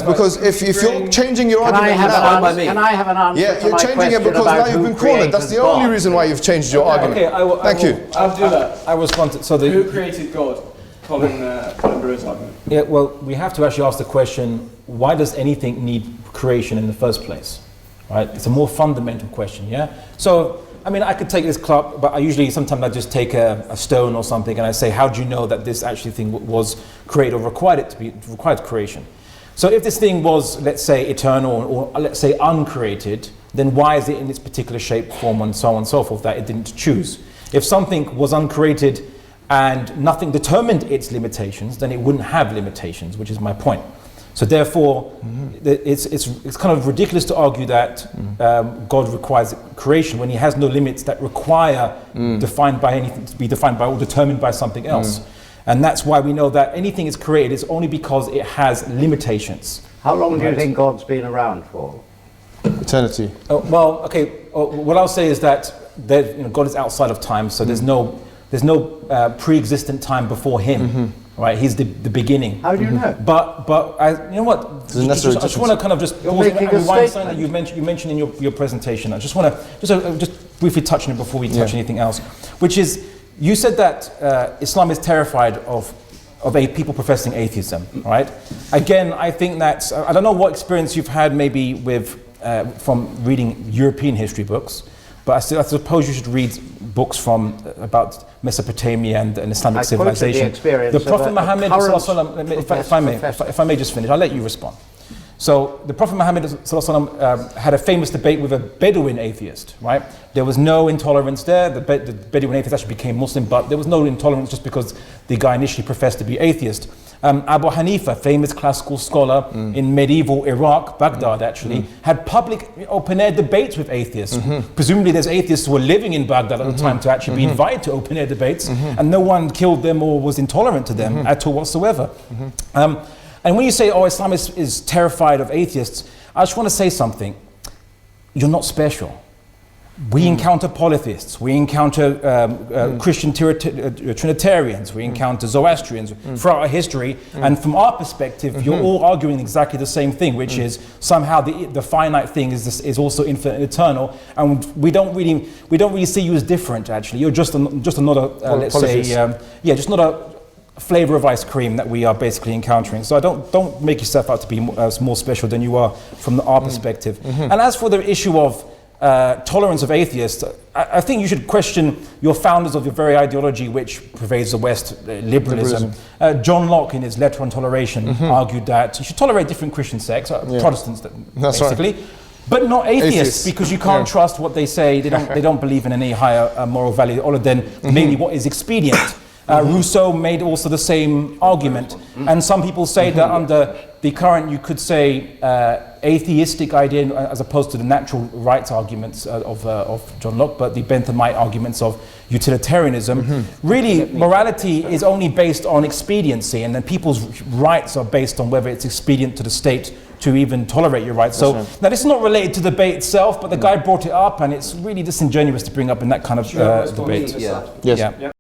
Because if you're changing your argument now... Can I have an answer yeah, you're changing it because now you've been cornered. That's the only reason why you've changed your argument. Okay, Thank you. I'll do that. I respond to... Who created God? Colin Burrow's argument. Yeah, well, we have to actually ask the question, why does anything need creation in the first place? Right? It's a more fundamental question, yeah? So, I mean, I could take this club, but sometimes I just take a stone or something and I say, how do you know that this actually thing was created or required creation? So if this thing was, let's say, eternal or let's say uncreated, then why is it in its particular shape, form, and so on and so forth that it didn't choose? If something was uncreated and nothing determined its limitations, then it wouldn't have limitations, which is my point. So therefore, it's kind of ridiculous to argue that God requires creation when he has no limits that require defined by anything to be defined by or determined by something else. And that's why we know that anything is created is only because it has limitations. How long do you think God's been around for? Eternity. Well, okay, what I'll say is that God is outside of time, so there's no pre-existent time before him, right? He's the beginning. How do you know? But you know what? I just want to kind of just pause and rewind something that you mentioned in your presentation. I just want to just briefly touch on it before we touch anything else, which is you said that Islam is terrified of people professing atheism, right? Again, I think that I don't know what experience you've had maybe with from reading European history books. But I suppose you should read books from about Mesopotamia and Islamic civilization. The Prophet Muhammad, if I may just finish, I'll let you respond. So the Prophet Muhammad had a famous debate with a Bedouin atheist, right? There was no intolerance there. The Bedouin atheist actually became Muslim, but there was no intolerance just because the guy initially professed to be atheist. Abu Hanifa, famous classical scholar in medieval Iraq, Baghdad actually, had public open-air debates with atheists. Presumably there's atheists who were living in Baghdad at the time to actually be invited to open-air debates, and no one killed them or was intolerant to them at all whatsoever. And when you say, oh, Islam is terrified of atheists, I just want to say something. You're not special. We encounter polytheists, we encounter Christian Trinitarians, we encounter Zoroastrians throughout our history, and from our perspective, you're all arguing exactly the same thing, which is somehow the finite thing is also infinite and eternal, and we don't really see you as different. Actually, you're just another let's say, just not a flavor of ice cream that we are basically encountering. So don't make yourself out to be more special than you are from our perspective. And as for the issue of tolerance of atheists, I think you should question your founders of your very ideology which pervades the West, liberalism. John Locke, in his Letter on Toleration, argued that you should tolerate different Christian sects, Protestants basically, but not atheists, because you can't trust what they say. They don't believe in any higher moral value other than mainly what is expedient. Rousseau made also the same argument, and some people say that under the current, you could say, atheistic idea as opposed to the natural rights arguments of John Locke, but the Benthamite arguments of utilitarianism. Really, morality is only based on expediency, and then people's rights are based on whether it's expedient to the state to even tolerate your rights. So now this is not related to the debate itself, but the guy brought it up, and it's really disingenuous to bring up in that kind of debate. Yes.